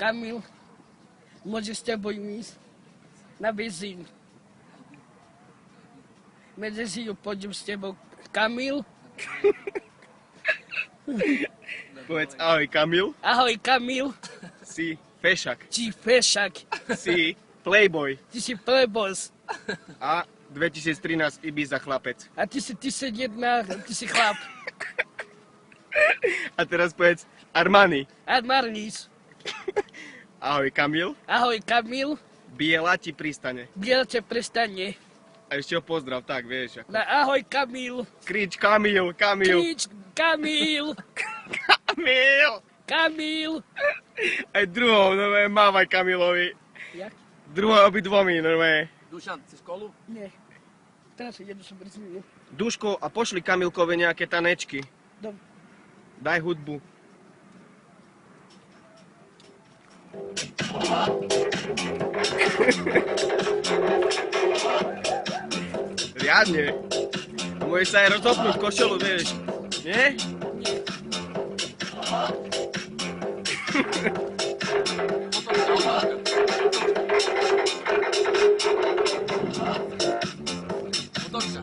Kamil, môže s tebou ísť na benzín. Medzi si ju pôjdem s tebou. Kamil? Povedz ahoj Kamil. Ahoj Kamil. Si fešak. Ti fešak. Si playboy. Ty si plebos. A 2013 Ibiza chlapec. A ty si jedna, ty si chlap. A teraz povedz Armani. Armarnis. Ahoj Kamil. Ahoj Kamil. Biela ti pristane. Bielce prestane. A ešte ho pozdrav, tak vieš. Ako... Na ahoj Kamil. Krič Kamil, Kamil. Krič Kamil. Kamil. Kamil. Aj druhou, normálne, mávaj Kamilovi. Jak? Druhou obidvomi, normálne. Dušan, chceš kolu? Nie. Teraz jedu som brzminu. Duško, a pošli Kamilkovi nejaké tanečky. Dobre. Daj hudbu. Riadne. Môžeš sa aj rozhopnúť košelu, vieš. Nie? Nie. Otoč sa.